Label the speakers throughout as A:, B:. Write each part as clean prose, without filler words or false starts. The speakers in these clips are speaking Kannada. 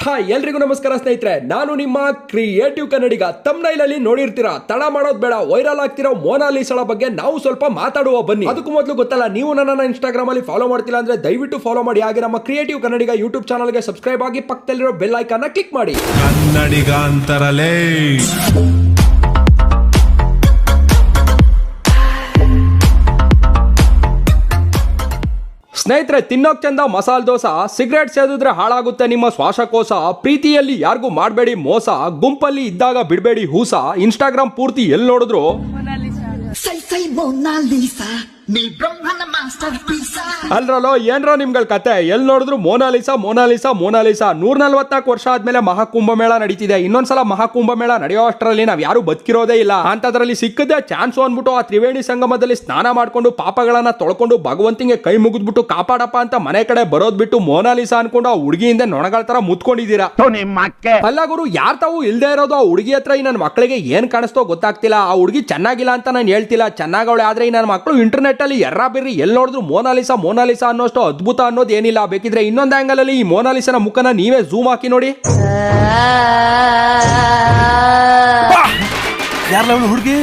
A: ಹಾಯ್ ಎಲ್ರಿಗೂ ನಮಸ್ಕಾರ ಸ್ನೇಹಿತರೆ, ನಾನು ನಿಮ್ಮ ಕ್ರಿಯೇಟಿವ್ ಕನ್ನಡಿಗ. ಥಂಬ್ನೈಲ್ ಅಲ್ಲಿ ನೋಡಿರ್ತೀರಾ, ತಡ ಮಾಡೋದು ಬೇಡ, ವೈರಲ್ ಆಗ್ತಿರೋ ಮೊನಾಲಿಸಾಳ ಬಗ್ಗೆ ನಾವು ಸ್ವಲ್ಪ ಮಾತಾಡುವ ಬನ್ನಿ. ಅದಕ್ಕೂ ಮೊದಲು ಗೊತ್ತಲ್ಲ, ನೀವು ನನ್ನನ್ನು ಇನ್ಸ್ಟಾಗ್ರಾಮ್ ಅಲ್ಲಿ ಫಾಲೋ ಮಾಡ್ತಿಲ್ಲ ಅಂದ್ರೆ ದಯವಿಟ್ಟು ಫಾಲೋ ಮಾಡಿ. ಹಾಗೆ ನಮ್ಮ ಕ್ರಿಯೇಟಿವ್ ಕನ್ನಡಿಗ ಯೂಟ್ಯೂಬ್ ಚಾನಲ್ಗೆ ಸಬ್ಸ್ಕ್ರೈಬ್ ಆಗಿ ಪಕ್ಕದಲ್ಲಿರೋ ಬೆಲ್ ಐಕಾನ್ ನ ಕ್ಲಿಕ್ ಮಾಡಿ.
B: ಕನ್ನಡಿಗ ಅಂತರಲೇ
A: ಸ್ನೇಹಿತರೆ, ತಿನ್ನೋಕ್ ಚಂದ ಮಸಾಲೆ ದೋಸೆ, ಸಿಗರೇಟ್ ಸೇದಿದ್ರೆ ಹಾಳಾಗುತ್ತೆ ನಿಮ್ಮ ಶ್ವಾಸಕೋಶ, ಪ್ರೀತಿಯಲ್ಲಿ ಯಾರಿಗೂ ಮಾಡಬೇಡಿ ಮೋಸ, ಗುಂಪಲ್ಲಿ ಇದ್ದಾಗ ಬಿಡಬೇಡಿ ಹೂಸ, ಇನ್ಸ್ಟಾಗ್ರಾಮ್ ಪೂರ್ತಿ ಎಲ್ಲಿ ನೋಡಿದ್ರು ಅಲ್ರಲ್ಲೋ ಏನ್ರೋ ನಿಮ್ಗಳ ಕತೆ. ಎಲ್ಲಿ ನೋಡಿದ್ರು ಮೊನಾಲಿಸಾ ಮೊನಾಲಿಸಾ ಮೊನಾಲಿಸಾ. 144 ವರ್ಷ ಆದ್ಮೇಲೆ ಮಹಾಕುಂಭಮೇಳ ನಡೀತಿದೆ. ಇನ್ನೊಂದ್ಸಲ ಮಹಾಕುಂಭಮೇಳ ನಡೆಯೋ ಅಷ್ಟರಲ್ಲಿ ನಾವ್ ಯಾರು ಬದುಕಿರೋದೇ ಇಲ್ಲ. ಅಂತದ್ರಲ್ಲಿ ಸಿಕ್ಕದೆ ಚಾನ್ಸ್ ಅಂದ್ಬಿಟ್ಟು ಆ ತ್ರಿವೇಣಿ ಸಂಗಮದಲ್ಲಿ ಸ್ನಾನ ಮಾಡ್ಕೊಂಡು ಪಾಪಗಳನ್ನ ತೊಳ್ಕೊಂಡು ಭಗವಂತಿಗೆ ಕೈ ಮುಗಿದ್ಬಿಟ್ಟು ಕಾಪಾಡಪ್ಪ ಅಂತ ಮನೆ ಕಡೆ ಬರೋದ್ ಬಿಟ್ಟು ಮೊನಾಲಿಸಾ ಅನ್ಕೊಂಡು ಆ ಹುಡುಗಿಯಿಂದ ನೊಣಗಳ ತರ ಮುತ್ಕೊಂಡಿದ್ದೀರಾ. ಅಲ್ಲ ಗುರು, ಯಾರ್ ತಾವು ಇಲ್ದೇ ಇರೋದು ಆ ಹುಡುಗಿ ಹತ್ರ. ಈ ನನ್ನ ಮಕ್ಕಳಿಗೆ ಏನ್ ಕಾಣಿಸ್ತೋ ಗೊತ್ತಾಗ್ತಿಲ್ಲ. ಆ ಹುಡುಗಿ ಚೆನ್ನಾಗಿಲ್ಲ ಅಂತ ನಾನು ಹೇಳ್ತಿಲ್ಲ, ಚೆನ್ನಾಗವಳೆ. ಆದ್ರೆ ಈ ನನ್ನ ಮಕ್ಕಳು ಇಂಟರ್ನೆಟ್ ಅಲ್ಲಿ ಎರ್ರಾ ಬಿರ್ರಿ ಎಲ್ಲಿ ನೋಡಿದ್ರು ಮೊನಾಲಿಸಾ ಮೊನಾಲಿಸಾ ಅನ್ನೋಷ್ಟು ಅದ್ಭುತ ಅನ್ನೋದು ಏನಿಲ್ಲ. ಬೇಕಿದ್ರೆ ಇನ್ನೊಂದು ಆಂಗಲ್ ಅಲ್ಲಿ ಈ ಮೊನಾಲಿಸಾನ ಮುಖನ ನೀವೇ ಝೂಮ್ ಹಾಕಿ ನೋಡಿ.
B: ಹುಡುಗಿ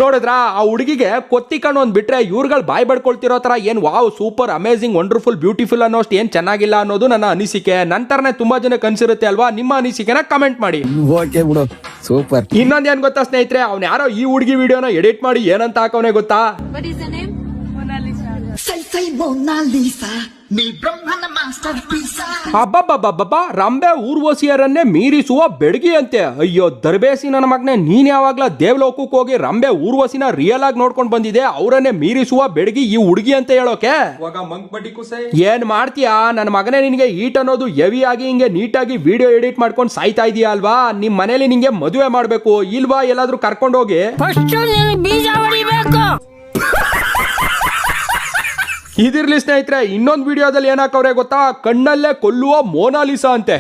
A: ನೋಡಿದ್ರ, ಆ ಹುಡುಗಿಗೆ ಕೊತ್ತಿ ಕಣ್ಣು ಒಂದ್ ಬಿಟ್ರೆ ಇವ್ರುಗಳು ಬಾಯ್ ಬಡ್ಕೊಳ್ತಿರೋ ತರ ಏನ್ wow super amazing wonderful beautiful ಅನ್ನೋಷ್ಟು ಏನ್ ಚೆನ್ನಾಗಿಲ್ಲ ಅನ್ನೋದು ನನ್ನ ಅನಿಸಿಕೆ. ನಂತರನೇ ತುಂಬಾ ಜನ ಕನ್ಸಿರುತ್ತೆ ಅಲ್ವಾ. ನಿಮ್ಮ ಅನಿಸಿಕೆನ ಕಮೆಂಟ್ ಮಾಡಿ.
C: ಸೂಪರ್.
A: ಇನ್ನೊಂದ್ ಏನ್ ಗೊತ್ತಾ ಸ್ನೇಹಿತರೆ, ಅವ್ನ ಯಾರೋ ಈ ಹುಡುಗಿ ವಿಡಿಯೋನ ಎಡಿಟ್ ಮಾಡಿ ಏನಂತ ಹಾಕವನೇ ಗೊತ್ತಾ? ಅಬ್ಬಬ್ಬಬ್ಬಬ್ಬ, ರಂಬೆ ಊರ್ವಶಿಯರನ್ನೇ ಮೀರಿಸುವ ಬೆಡಗಿ ಅಂತೆ. ಅಯ್ಯೋ ದರ್ಬೇಸಿ ನನ್ನ ಮಗನೇ, ನೀನ್ ಯಾವಾಗ್ಲ ದೇವಲೋಕಕ್ಕೆ ಹೋಗಿ ರಂಬೆ ಊರ್ವಶಿನ ರಿಯಲ್ ಆಗಿ ನೋಡ್ಕೊಂಡ್ ಬಂದಿದೆ, ಅವರನ್ನೇ ಮೀರಿಸುವ ಬೆಡಗಿ ಈ ಹುಡುಗಿ ಅಂತ ಹೇಳೋಕೆ ಏನ್ ಮಾಡ್ತೀಯಾ ನನ್ನ ಮಗನೇ? ನಿನ್ಗೆ ಈಟ್ ಅನ್ನೋದು ಹೆವಿ ಆಗಿ ಹಿಂಗೆ ನೀಟಾಗಿ ವಿಡಿಯೋ ಎಡಿಟ್ ಮಾಡ್ಕೊಂಡು ಸಾಯ್ತಾ ಇದೀಯಾ ಅಲ್ವಾ? ನಿಮ್ ಮನೇಲಿ ನಿಂಗೆ ಮದುವೆ ಮಾಡ್ಬೇಕು ಇಲ್ವಾ? ಎಲ್ಲಾದ್ರೂ ಕರ್ಕೊಂಡು ಹೋಗಿ ಇದಿರ್ಲಿ ಸ್ನೇಹಿತರೆ. ಇನ್ನೊಂದು ವಿಡಿಯೋದಲ್ಲಿ ಏನಾಕವ್ರೆ ಗೊತ್ತಾ? ಕಣ್ಣಲ್ಲೇ ಕೊಲ್ಲುವ ಮೊನಾಲಿಸಾ ಅಂತೆ.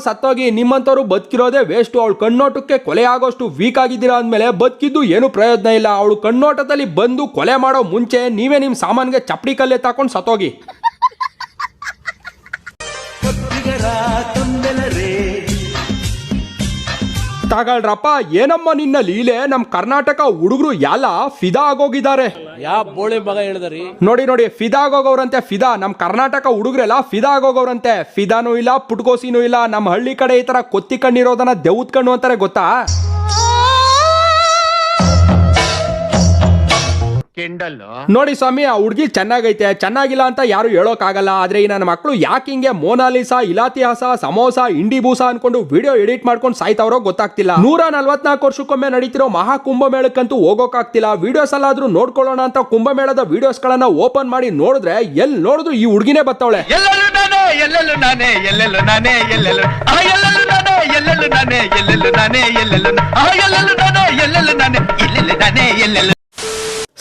A: ಸತ್ತೋಗಿ ನಿಮ್ಮಂತವ್ರು ಬದುಕಿರೋದೇ ವೇಸ್ಟ್. ಅವಳು ಕಣ್ಣೋಟಕ್ಕೆ ಕೊಲೆ ಆಗೋಷ್ಟು ವೀಕ್ ಆಗಿದ್ದೀರಾ ಅಂದ್ಮೇಲೆ ಬದುಕಿದ್ದು ಏನು ಪ್ರಯೋಜನ ಇಲ್ಲ. ಅವಳು ಕಣ್ಣೋಟದಲ್ಲಿ ಬಂದು ಕೊಲೆ ಮಾಡೋ ಮುಂಚೆ ನೀವೇ ನಿಮ್ ಸಾಮಾನ್ಗೆ ಚಪ್ಪಡಿ ಕಲ್ಲೆ ತಾಕೊಂಡು ಸತ್ತೋಗಿ. ತಗಳ್ರಪ್ಪ, ಏನಮ್ಮ ನಿನ್ನ ಲೀಲೆ. ನಮ್ ಕರ್ನಾಟಕ ಹುಡುಗರು ಎಲ್ಲ ಫಿದಾ ಆಗೋಗಿದ್ದಾರೆ. ನೋಡಿ ಫಿದಾ ಆಗೋಗವ್ರಂತೆ. ಫಿದಾ ನಮ್ ಕರ್ನಾಟಕ ಹುಡುಗರೆಲ್ಲ ಫಿದಾ ಆಗೋಗವ್ರಂತೆ. ಫಿದಾನೂ ಇಲ್ಲ, ಪುಟ್ಕೋಸಿನೂ ಇಲ್ಲ. ನಮ್ಮ ಹಳ್ಳಿ ಕಡೆ ಈ ತರ ಕೊತ್ತಿ ಕಣ್ಣಿರೋದನ್ನ ದೆವ್ತ್ ಕಣ್ಣು ಅಂತಾರೆ ಗೊತ್ತಾ? ನೋಡಿ ಸ್ವಾಮಿ, ಆ ಹುಡುಗಿ ಚೆನ್ನಾಗೈತೆ, ಚೆನ್ನಾಗಿಲ್ಲ ಅಂತ ಯಾರು ಹೇಳೋಕ್ ಆಗಲ್ಲ. ಆದ್ರೆ ಈ ನನ್ನ ಮಕ್ಕಳು ಯಾಕೆ ಹಿಂಗೆ ಮೊನಾಲಿಸಾ, ಇಲಾತಿಹಾಸ, ಸಮೋಸ, ಇಂಡಿ ಬೂಸ ಅನ್ಕೊಂಡು ವಿಡಿಯೋ ಎಡಿಟ್ ಮಾಡ್ಕೊಂಡು ಸಾಯ್ತಾವ್ರೋ ಗೊತ್ತಾಗ್ತಿಲ್ಲ. 144 ವರ್ಷಕ್ಕೊಮ್ಮೆ ನಡೀತಿರೋ ಮಹಾಕುಂಭಮೇಳಕ್ಕಂತೂ ಹೋಗೋಕಾಗ್ತಿಲ್ಲ. ವಿಡಿಯೋಸ್ ಅಲ್ಲಾದ್ರೂ ನೋಡ್ಕೊಳ್ಳೋಣ ಅಂತ ಕುಂಭಮೇಳದ ವಿಡಿಯೋಸ್ ಗಳನ್ನ ಓಪನ್ ಮಾಡಿ ನೋಡಿದ್ರೆ ಎಲ್ಲಿ ನೋಡಿದ್ರು ಈ ಹುಡುಗಿನೇ ಬತ್ತವಳೆ.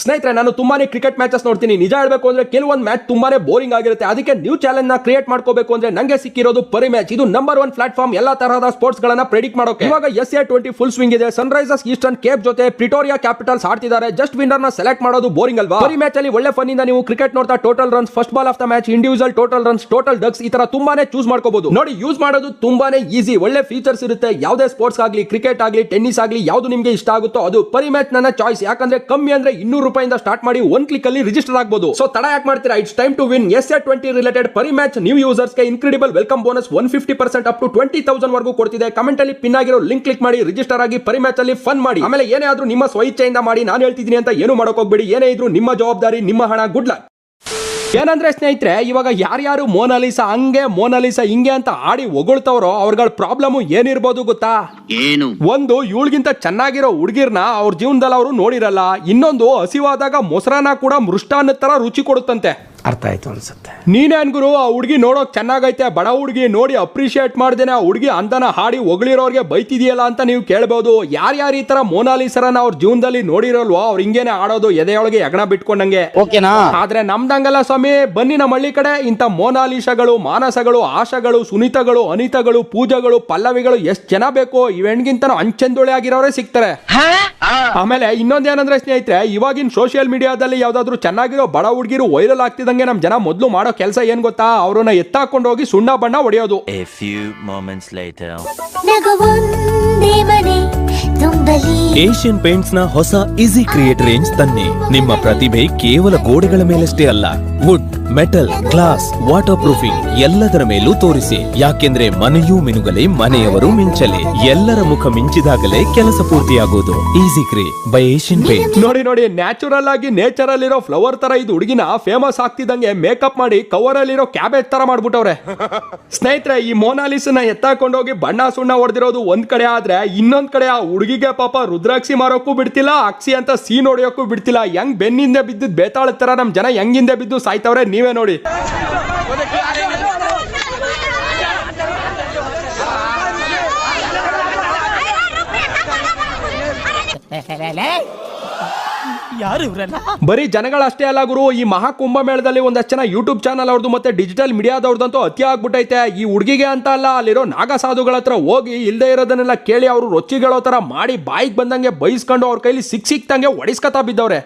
A: ಸ್ನೇಹಿತರೆ, ನಾನು ತುಂಬಾನೇ ಕ್ರಿಕೆಟ್ ಮ್ಯಾಚಸ್ ನೋಡ್ತೀನಿ. ನಿಜ ಹೇಳ್ಬೇಕು ಅಂದ್ರೆ ಕೆಲವೊಂದು ಮ್ಯಾಚ್ ತುಂಬಾನೇ ಬೋರಿಂಗ್ ಆಗಿರುತ್ತೆ. ಅದಕ್ಕೆ ನ್ಯೂ ಚಾಲೆಂಜ್ ನ ಕ್ರಿಯೇಟ್ ಮಾಡ್ಕೋಬೇಕು ಅಂದ್ರೆ ನಂಗೆ ಸಿಕ್ಕಿರೋದು ಪರಿ ಮ್ಯಾಚ್. ಇದು ನಂಬರ್ 1 ಪ್ಲಾಟ್ಫಾರ್ಮ್ ಎಲ್ಲಾ ತರಹದ ಸ್ಪೋರ್ಟ್ಸ್ ಗಳನ್ನ ಪ್ರೆಡಿಕ್ಟ್ ಮಾಡೋಕೆ. ಇವಾಗ SA20 ಫುಲ್ ಸ್ವಿಂಗ್ ಇದೆ. ಸನ್ರೈಸರ್ಸ್ ಈಸ್ಟರ್ನ್ ಕೇಪ್ ಜೊತೆ ಪ್ರಿಟೋರಿಯಾ ಕ್ಯಾಪಿಟಲ್ಸ್ ಆಡ್ತಿದ್ದಾರೆ. ಜಸ್ಟ್ ವಿನ್ನರ್ ನ ಸೆಲೆಕ್ಟ್ ಮಾಡೋದು ಬೋರಿಂಗ್ ಅಲ್ವಾ? ಪರಿ ಮ್ಯಾಚ್ ಅಲ್ಲಿ ಒಳ್ಳೆ ಫನ್ ಇಂದ ನೀವು ಕ್ರಿಕೆಟ್ ನೋಡ್ತಾ total runs, first ball of the match, individual total runs, total ducks ಈ ತರ ತುಂಬಾನೇ ಚೂಸ್ ಮಾಡ್ಕೋಬಹುದು. ನೋಡಿ, ಯೂಸ್ ಮಾಡೋದು ತುಂಬಾನೇ ಈಸಿ. ಒಳ್ಳೆ ಫೀಚರ್ಸ್ ಇರುತ್ತೆ. ಯಾವುದೇ ಸ್ಪೋರ್ಟ್ಸ್ ಆಗಲಿ, ಕ್ರಿಕೆಟ್ ಆಗಲಿ, ಟೆನ್ನಿಸ್ ಆಗಲಿ, ಯಾವ್ದು ನಿಮ್ಗೆ ಇಷ್ಟ ಆಗುತ್ತೋ ಅದು. ಪರಿ ಮ್ಯಾಚ್ ನನ್ನ ಚಾಯ್ಸ್. ಯಾಕಂದ್ರೆ ಕಮ್ಮಿ ಅಂದ್ರೆ 200 ರೂಪಾಯಿಂದ ಸ್ಟಾರ್ಟ್ ಮಾಡಿ ಒಂದ್ ಕ್ಲಿಕ್ ಅಲ್ಲಿ ರಿಜಿಸ್ಟರ್ ಆಗಬಹುದು. ಸೊ ತಡ ಯಾಕೆ ಮಾಡ್ತೀರಾ? It's time to win. SA20 related ಪರಿ ಮ್ಯಾಚ್ ನ್ಯೂ ಯೂಸರ್ಸ್ ಗೆ incredible welcome bonus 150% up to 20,000 ವರೆಗೂ ಕೊಡ್ತಿದೆ. ಕಮೆಂಟ್ ಅಲ್ಲಿ ಪಿನ್ ಆಗಿರೋ ಲಿಂಕ್ ಕ್ಲಿಕ್ ಮಾಡಿ ರಿಜಿಸ್ಟರ್ ಆಗಿ ಪರಿ ಮ್ಯಾಚ್ ಅಲ್ಲಿ ಫನ್ ಮಾಡಿ. ಆಮೇಲೆ ಏನೇ ಆದ್ರೂ ನಿಮ್ಮ ಸ್ವಇಚ್ಛೆಯಿಂದ ಮಾಡಿ. ನಾನು ಹೇಳ್ತಿದ್ದೀನಿ ಅಂತ ಏನು ಮಾಡೋಕೆ ಹೋಗ್ಬೇಡಿ. ಏನೇ ಇದ್ರೂ ನಿಮ್ಮ ಜವಾಬ್ದಾರಿ, ನಿಮ್ಮ ಹಣ. Good luck. ಏನಂದ್ರೆ ಸ್ನೇಹಿತರೆ, ಇವಾಗ ಯಾರ್ಯಾರು ಮೊನಾಲಿಸಾ ಹಂಗೆ ಮೊನಾಲಿಸಾ ಹಿಂಗೆ ಅಂತ ಆಡಿ ಹೊಗಳ್ತವ್ರೋ ಅವ್ರಗಳ ಪ್ರಾಬ್ಲಮ್ ಏನಿರ್ಬೋದು ಗೊತ್ತಾ? ಏನು? ಒಂದು, ಇವಳಿಗಿಂತ ಚೆನ್ನಾಗಿರೋ ಹುಡುಗಿರ್ನ ಅವ್ರ ಜೀವನದಲ್ಲಿ ಅವರು ನೋಡಿರಲ್ಲ. ಇನ್ನೊಂದು, ಹಸಿವಾದಾಗ ಮೊಸರನ್ನ ಕೂಡ ಮೃಷ್ಟಾನ್ನ ತರ ರುಚಿ ಕೊಡುತ್ತಂತೆ.
C: ಅರ್ಥ ಆಯ್ತು ಅನ್ಸುತ್ತೆ.
A: ನೀನೇನ್ ಗುರು, ಆ ಹುಡುಗಿ ನೋಡೋಕ್ ಚೆನ್ನಾಗೈತೆ, ಬಡ ಹುಡುಗಿ ನೋಡಿ ಅಪ್ರಿಶಿಯೇಟ್ ಮಾಡ್ದೇನೆ ಆ ಹುಡುಗಿ ಅಂತನ ಹಾಡಿ ಹೊಗಳಿರೋರ್ಗೆ ಬೈತಿದೆಯಲ್ಲ ಅಂತ ನೀವು ಕೇಳ್ಬೋದು. ಯಾರ್ಯಾರು ಈ ತರ ಮೊನಾಲಿಸರನ್ನ ಅವ್ರ ಜೀವನದಲ್ಲಿ ನೋಡಿರೋಲ್ವೋ ಅವ್ರು ಹಿಂಗೇನೆ ಆಡೋದು ಎದೆಯೊಳಗೆ ಯಗಣ ಬಿಟ್ಕೊಂಡಂಗೆ.
C: ಓಕೆನಾ?
A: ಆದ್ರೆ ನಮ್ದಂಗಲ್ಲ ಸ್ವಾಮಿ. ಬನ್ನಿ ನಮ್ಮ ಹಳ್ಳಿ ಕಡೆ ಇಂಥ ಮೊನಾಲಿಸಗಳು, ಮಾನಸಗಳು, ಆಶಗಳು, ಸುನೀತಗಳು, ಅನಿತಗಳು, ಪೂಜಗಳು, ಪಲ್ಲವಿಗಳು ಎಷ್ಟ್ ಜನ ಬೇಕು. ಇವೆಣ್ಗಿಂತ ಅಂಚೆಂದೊಳೆ ಆಗಿರೋರೇ ಸಿಗ್ತಾರೆ. ಆಮೇಲೆ ಇನ್ನೊಂದೇನಂದ್ರೆ ಸ್ನೇಹಿತರೆ, ಇವಾಗಿನ ಸೋಷಿಯಲ್ ಮೀಡಿಯಾದಲ್ಲಿ ಯಾವ್ದಾದ್ರು ಚೆನ್ನಾಗಿರೋ ಬಡ ಹುಡುಗಿರು ವೈರಲ್ ಆಗ್ತಿದ್ದಂಗೆ ಇದ್ದಂಗೆ ನಮ್ ಜನ ಮೊದ್ಲು ಮಾಡೋ ಕೆಲಸ ಏನ್ ಗೊತ್ತಾ, ಅವ್ರನ್ನ ಎತ್ತಾಕೊಂಡು ಹೋಗಿ ಸುಣ್ಣ ಬಣ್ಣ ಹೊಡೆಯೋದು.
D: A few moments later.
E: ನಗುವೊಂದೇ ಮನೆ ತುಂಬಲಿ
F: ಏಷ್ಯನ್ ಪೇಂಟ್ಸ್ ನ ಹೊಸ ಈಸಿ ಕ್ರಿಯೇಟ್ ರೇಂಜ್ ತನ್ನಿ. ನಿಮ್ಮ ಪ್ರತಿಭೆ ಕೇವಲ ಗೋಡೆಗಳ ಮೇಲಷ್ಟೇ ಅಲ್ಲ, wood, metal, glass, waterproofing ಎಲ್ಲದರ ಮೇಲೂ ತೋರಿಸಿ. ಯಾಕೆಂದ್ರೆ ಮನೆಯೂ ಮಿನುಗಲಿ, ಮನೆಯವರು ಮಿಂಚಲಿ. ಎಲ್ಲರ ಮುಖ ಮಿಂಚಿದಾಗಲೇ ಕೆಲಸ ಪೂರ್ತಿಯಾಗುವುದು. Easy care by Asian Paint.
A: ನೋಡಿ ನೋಡಿ, ನ್ಯಾಚುರಲ್ ಆಗಿ ನೇಚರ್ ಅಲ್ಲಿರೋ ಫ್ಲವರ್ ತರ ಇದು ಹುಡುಗಿನ ಫೇಮಸ್ ಆಗ್ತಿದ್ದಂಗೆ ಮೇಕಪ್ ಮಾಡಿ ಕವರ್ ಅಲ್ಲಿರೋ ಕ್ಯಾಬೇಜ್ ತರ ಮಾಡ್ಬಿಟ್ಟವ್ರೆ. ಸ್ನೇಹಿತರೆ, ಈ ಮೋನಾಲಿಸನ ಎತ್ತಾಕೊಂಡೋಗಿ ಬಣ್ಣ ಸುಣ್ಣ ಹೊಡೆದಿರೋದು ಒಂದ್ ಕಡೆ ಆದ್ರೆ, ಇನ್ನೊಂದ್ ಕಡೆ ಆ ಹುಡುಗಿಗೆ ಪಾಪ ರುದ್ರಾಕ್ಷಿ ಮಾರೋಕ್ಕೂ ಬಿಡ್ತಿಲ್ಲ, ಅಕ್ಷಿ ಅಂತ ಸೀನ್ ಹೊಡೆಯೋಕ್ಕೂ ಬಿಡ್ತಿಲ್ಲ. ಹೆಂಗ್ ಬೆನ್ನಿಂದ ಬಿದ್ದು ಬೇತಾಳ ತರ ನಮ್ ಜನ ಹೆಂಗಿಂದ ಬಿದ್ದು ಸಾಯ್ತವ್ರೆ, ನೀವೇ ನೋಡಿ. ಬರೀ ಜನಗಳಷ್ಟೇ ಅಲ್ಲ ಗುರು, ಈ ಮಹಾ ಕುಂಭಮೇಳದಲ್ಲಿ ಒಂದಷ್ಟು ಜನ ಯೂಟ್ಯೂಬ್ ಚಾನಲ್ ಅವ್ರದ್ದು ಮತ್ತೆ ಡಿಜಿಟಲ್ ಮೀಡಿಯಾದವ್ರದಂತೂ ಅತಿ ಆಗ್ಬಿಟ್ಟೈತೆ. ಈ ಹುಡುಗಿಗೆ ಅಂತ ಅಲ್ಲ, ಅಲ್ಲಿರೋ ನಾಗ ಸಾಧುಗಳ ಹತ್ರ ಹೋಗಿ ಇಲ್ದೇ ಇರೋದನ್ನೆಲ್ಲ ಕೇಳಿ ಅವರು ರೊಚ್ಚಿಗಳೋ ತರ ಮಾಡಿ ಬಾಯಿಗೆ ಬಂದಂಗೆ ಬೈಸ್ಕೊಂಡು ಅವ್ರ ಕೈಲಿ ಸಿಕ್ತಂಗೆ ಹೊಡಿಸ್ಕತಾ ಬಿದ್ದವ್ರೆ.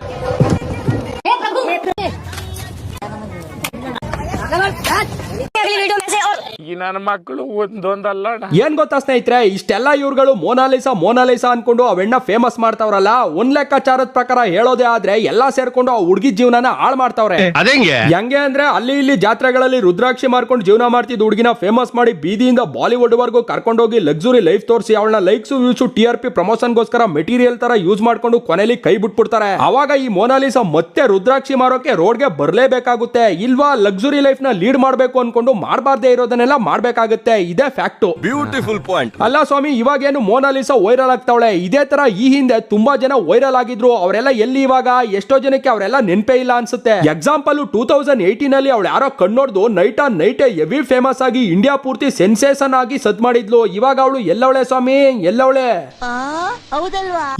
G: ನನ್ನ ಮಕ್ಕಳು ಒಂದೊಂದಲ್ಲ.
A: ಏನ್ ಗೊತ್ತಾ ಸ್ನೇಹಿತರೆ, ಇಷ್ಟೆಲ್ಲ ಇವ್ರುಗಳು ಮೋನಾಲಿಸಾ ಅನ್ಕೊಂಡು ಅವೆಣ್ಣ ಫೇಮಸ್ ಮಾಡ್ತಾವ್ರಲ್ಲ, ಒಂದ್ ಲೆಕ್ಕಾಚಾರದ ಪ್ರಕಾರ ಹೇಳೋದೇ ಆದ್ರೆ ಎಲ್ಲಾ ಸೇರ್ಕೊಂಡು ಆ ಹುಡುಗಿ ಜೀವನನ ಹಾಳು ಮಾಡ್ತಾವ್ರೆ. ಹೆಂಗೆ ಅಂದ್ರೆ, ಅಲ್ಲಿ ಇಲ್ಲಿ ಜಾತ್ರೆಗಳಲ್ಲಿ ರುದ್ರಾಕ್ಷಿ ಮಾರ್ಕೊಂಡು ಜೀವನ ಮಾಡ್ತಿದ್ ಹುಡುಗಿನ ಫೇಮಸ್ ಮಾಡಿ ಬೀದಿಯಿಂದ ಬಾಲಿವುಡ್ ವರ್ಗೂ ಕರ್ಕೊಂಡೋಗಿ ಲಕ್ಸುರಿ ಲೈಫ್ ತೋರಿಸಿ ಅವಳನ್ನ ಲೈಕ್ಸ್ ವ್ಯೂಸ್ TRP ಪ್ರಮೋಷನ್ ಗೋಸ್ಕರ ಮೆಟೀರಿಯಲ್ ತರ ಯೂಸ್ ಮಾಡ್ಕೊಂಡು ಕೊನೆಯಲ್ಲಿ ಕೈ ಬಿಟ್ಬಿಡ್ತಾರೆ. ಅವಾಗ ಈ ಮೋನಾಲಿಸಾ ಮತ್ತೆ ರುದ್ರಾಕ್ಷಿ ಮಾರೋಕೆ ರೋಡ್ಗೆ ಬರ್ಲೇಬೇಕಾಗುತ್ತೆ. ಇಲ್ವಾ ಲಕ್ಸುರಿ ಲೈಫ್ ನ ಲೀಡ್ ಮಾಡ್ಬೇಕು ಅನ್ಕೊಂಡು ಮಾಡಬಾರ್ದೇ ಇರೋದನ್ನೆಲ್ಲ ಮಾಡ್ಬೇಕಾಗುತ್ತೆ. ಇದೇ ಫ್ಯಾಕ್ಟ್.
H: Beautiful point.
A: ಅಲ್ಲ ಸ್ವಾಮಿ, ಇವಾಗೇನು ಮೋನಾಲಿಸಾ ವೈರಲ್ ಆಗ್ತಾವಳೆ, ಇದೇ ತರ ಈ ಹಿಂದೆ ತುಂಬಾ ಜನ ವೈರಲ್ ಆಗಿದ್ರು. ಅವರೆಲ್ಲ ಎಲ್ಲಿ ಇವಾಗ? ಎಷ್ಟೋ ಜನಕ್ಕೆ ಅವರೆಲ್ಲ ನೆನಪೇ ಇಲ್ಲ ಅನ್ಸುತ್ತೆ. ಎಕ್ಸಾಂಪಲ್ 2018 ಅಲ್ಲಿ ಅವಳು ಯಾರೋ ಕಣ್ಣೋಡ್ದು ನೈಟ್ ಹೆವಿ ಫೇಮಸ್ ಆಗಿ ಇಂಡಿಯಾ ಪೂರ್ತಿ ಸೆನ್ಸೇಷನ್ ಆಗಿ ಸದ್ ಮಾಡಿದ್ಲು. ಇವಾಗ ಅವಳು ಎಲ್ಲವಳೆ ಸ್ವಾಮಿ, ಎಲ್ಲವಳೆ?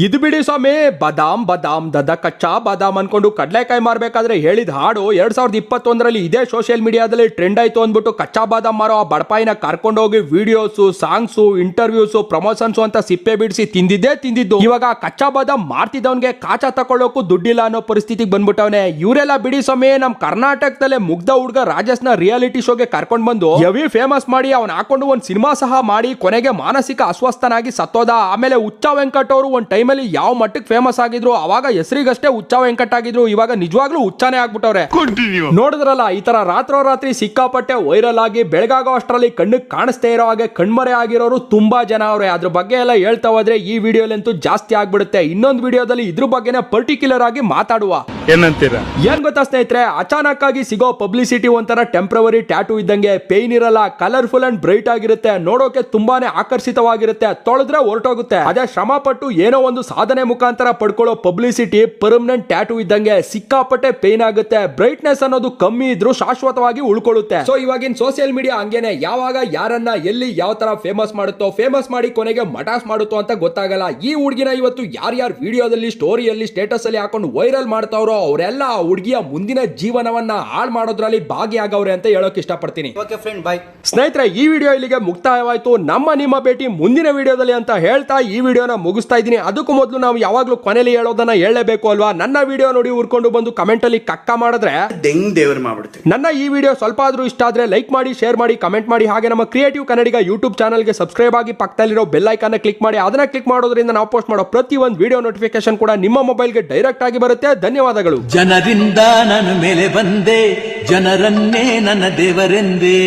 A: ಇದು ಬಿಡಿ ಸ್ವಾಮಿ, ಬಾದಾಮ್ ಬಾದಾಮ್ ದದ ಕಚ್ಚಾ ಬಾದಾಮ್ ಅನ್ಕೊಂಡು ಕಡ್ಲೆಕಾಯಿ ಮಾರ್ಬೇಕಾದ್ರೆ ಹೇಳಿದ ಹಾಡು 2021ರಲ್ಲಿ ಇದೇ ಸೋಷಿಯಲ್ ಮೀಡಿಯಾದಲ್ಲಿ ಟ್ರೆಂಡ್ ಆಯ್ತು ಅಂದ್ಬಿಟ್ಟು ಕಚ್ಚಾ ಬಾದಾಮ್ ಮಾರೋ ಆ ಬಡಪಾಯಿನ ಕರ್ಕೊಂಡೋಗಿ ವಿಡಿಯೋಸು, ಸಾಂಗ್ಸು, ಇಂಟರ್ವ್ಯೂಸು, ಪ್ರಮೋಷನ್ಸ್ ಅಂತ ಸಿಪ್ಪೆ ಬಿಡಿಸಿ ತಿಂದಿದ್ದು. ಇವಾಗ ಕಚ್ಚಾ ಬಾದಾಮ್ ಮಾರ್ತಿದ್ದವನ್ಗೆ ಕಾಚಾ ತಕೊಳ್ಳೋಕು ದುಡ್ಡಿಲ್ಲ ಅನ್ನೋ ಪರಿಸ್ಥಿತಿಗೆ ಬಂದ್ಬಿಟ್ಟವನೆ. ಇವರೆಲ್ಲ ಬಿಡಿ ಸ್ವಾಮಿ, ನಮ್ ಕರ್ನಾಟಕದಲ್ಲೇ ಮುಗ್ಧ ಹುಡುಗ ರಾಜೇಶ್ನ ರಿಯಾಲಿಟಿ ಶೋಗೆ ಕರ್ಕೊಂಡ್ ಬಂದು ಹೆವಿ ಫೇಮಸ್ ಮಾಡಿ ಅವನ್ ಹಾಕೊಂಡು ಒಂದ್ ಸಿನಿಮಾ ಸಹ ಮಾಡಿ ಕೊನೆಗೆ ಮಾನಸಿಕ ಅಸ್ವಸ್ಥನಾಗಿ ಸತ್ತೋದ. ಆಮೇಲೆ ಹುಚ್ಚ ವೆಂಕಟ್ ಅವರು ಒಂದ್ ಟೈಮಲ್ಲಿ ಯಾವ ಮಟ್ಟಕ್ಕೆ ಫೇಮಸ್ ಆಗಿದ್ರು, ಅವಾಗ ಹೆಸರಿಗಷ್ಟೇ ಹುಚ್ಚ ವೆಂಕಟ್ ಆಗಿದ್ರು, ಇವಾಗ ನಿಜವಾಗ್ಲೂ ಹುಚ್ಚಾನೆ ಆಗ್ಬಿಟ್ಟವ್ರೆ. ನೋಡಿದ್ರಲ್ಲ, ಈ ತರ ರಾತ್ರೋರಾತ್ರಿ ಸಿಕ್ಕಾಪಟ್ಟೆ ವೈರಲ್ ಆಗಿ ಬೆಳಗಾಗೋ ಅಷ್ಟರಲ್ಲಿ ಕಣ್ಣಿಗೆ ಕಾಣಿಸ್ತೇ ಇರೋ ಹಾಗೆ ಕಣ್ಮರೆ ಆಗಿರೋರು ತುಂಬಾ ಜನ ಅವ್ರೆ. ಅದ್ರ ಬಗ್ಗೆ ಎಲ್ಲ ಹೇಳ್ತಾ ಹೋದ್ರೆ ಈ ವಿಡಿಯೋಲಂತೂ ಜಾಸ್ತಿ ಆಗ್ಬಿಡುತ್ತೆ. ಇನ್ನೊಂದು ವಿಡಿಯೋದಲ್ಲಿ ಇದ್ರ ಬಗ್ಗೆನೇ ಪರ್ಟಿಕ್ಯುಲರ್ ಆಗಿ ಮಾತಾಡುವ.
G: ಏನಂತೀರಾ?
A: ಏನ್ ಗೊತ್ತಾ ಸ್ನೇಹಿತರೆ, ಅಚಾನಕ್ ಆಗಿ ಸಿಗೋ ಪಬ್ಲಿಸಿಟಿ ಒಂಥರ ಟೆಂಪ್ರವರಿ ಟ್ಯಾಟೂ ಇದ್ದಂಗೆ. ಪೇನ್ ಇರಲ್ಲ, ಕಲರ್ಫುಲ್ ಅಂಡ್ ಬ್ರೈಟ್ ಆಗಿರುತ್ತೆ, ನೋಡೋಕೆ ತುಂಬಾನೇ ಆಕರ್ಷಿತವಾಗಿರುತ್ತೆ, ತೊಳೆದ್ರೆ ಹೊರಟೋಗುತ್ತೆ. ಅದೇ ಶ್ರಮ ಪಟ್ಟು ಏನೋ ಒಂದು ಸಾಧನೆ ಮುಖಾಂತರ ಪಡ್ಕೊಳ್ಳೋ ಪಬ್ಲಿಸಿಟಿ ಪರ್ಮನೆಂಟ್ ಟ್ಯಾಟೂ ಇದ್ದಂಗೆ. ಸಿಕ್ಕಾಪಟ್ಟೆ ಪೇನ್ ಆಗುತ್ತೆ, ಬ್ರೈಟ್ನೆಸ್ ಅನ್ನೋದು ಕಮ್ಮಿ ಇದ್ರೂ ಶಾಶ್ವತವಾಗಿ ಉಳ್ಕೊಳ್ಳುತ್ತೆ. ಸೊ ಇವಾಗಿನ ಸೋಷಿಯಲ್ ಮೀಡಿಯಾ ಹಂಗೇನೆ, ಯಾವಾಗ ಯಾರನ್ನ ಎಲ್ಲಿ ಯಾವ ತರ ಫೇಮಸ್ ಮಾಡುತ್ತೋ, ಫೇಮಸ್ ಮಾಡಿ ಕೊನೆಗೆ ಮಟಾಸ್ ಮಾಡುತ್ತೋ ಅಂತ ಗೊತ್ತಾಗಲ್ಲ. ಈ ಹುಡುಗಿನ ಇವತ್ತು ಯಾರ್ಯಾರು ವಿಡಿಯೋದಲ್ಲಿ, ಸ್ಟೋರಿಯಲ್ಲಿ, ಸ್ಟೇಟಸ್ ಅಲ್ಲಿ ಹಾಕೊಂಡು ವೈರಲ್ ಮಾಡ್ತಾವ್ರೋ ಅವರೆಲ್ಲ ಆ ಹುಡುಗಿಯ ಮುಂದಿನ ಜೀವನವನ್ನ ಹಾಳು ಮಾಡೋದ್ರಲ್ಲಿ ಭಾಗಿಯಾಗವ್ರೆ ಅಂತ ಹೇಳೋಕೆ ಇಷ್ಟಪಡ್ತೀನಿ. ಸ್ನೇಹಿತರೆ, ಈ ವಿಡಿಯೋ ಇಲ್ಲಿಗೆ ಮುಕ್ತಾಯವಾಯ್ತು. ನಿಮ್ಮ ಭೇಟಿ ಮುಂದಿನ ವಿಡಿಯೋದಲ್ಲಿ ಅಂತ ಹೇಳ್ತಾ ಈ ವಿಡಿಯೋನ ಮುಗಿಸ್ತಾ ಇದ್ದೀನಿ. ಅದಕ್ಕೂ ಮೊದಲು ನಾವು ಯಾವಾಗ್ಲೂ ಕೊನೆಯಲ್ಲಿ ಹೇಳೋದನ್ನ ಹೇಳಲೇಬೇಕು ಅಲ್ವಾ? ನನ್ನ ವಿಡಿಯೋ ನೋಡಿ ಉರ್ಕೊಂಡು ಬಂದು ಕಮೆಂಟ್ ಅಲ್ಲಿ ಕಕ್ಕ ಮಾಡಿದ್ರೆ ನನ್ನ ಈ ವಿಡಿಯೋ ಸ್ವಲ್ಪ ಆದ್ರೂ ಇಷ್ಟ ಆದ್ರೆ ಲೈಕ್ ಮಾಡಿ, ಶೇರ್ ಮಾಡಿ, ಕಮೆಂಟ್ ಮಾಡಿ. ಹಾಗೆ ನಮ್ಮ ಕ್ರಿಯೇಟಿವ್ ಕನ್ನಡಿಗ ಯೂಟ್ಯೂಬ್ ಚಾನಲ್ಗೆ ಸಬ್ಸ್ಕ್ರೈಬ್ ಆಗಿ ಪಕ್ಕದಲ್ಲಿರೋ ಬೆಲ್ ಐಕಾನ್ ಕ್ಲಿಕ್ ಮಾಡಿ. ಅದನ್ನ ಕ್ಲಿಕ್ ಮಾಡೋದ್ರಿಂದ ನಾವು ಪೋಸ್ಟ್ ಮಾಡೋ ಪ್ರತಿ ಒಂದು ವಿಡಿಯೋ ನೋಟಿಫಿಕೇಶನ್ ಕೂಡ ನಿಮ್ಮ ಮೊಬೈಲ್ಗೆ ಡೈರೆಕ್ಟ್ ಆಗಿ ಬರುತ್ತೆ. ಧನ್ಯವಾದಗಳು.
I: ಜನರಿಂದ ನನ್ನ ಮೇಲೆ ಬಂದೆ, ಜನರನ್ನೇ ನನ್ನ ದೇವರೆಂದೇ.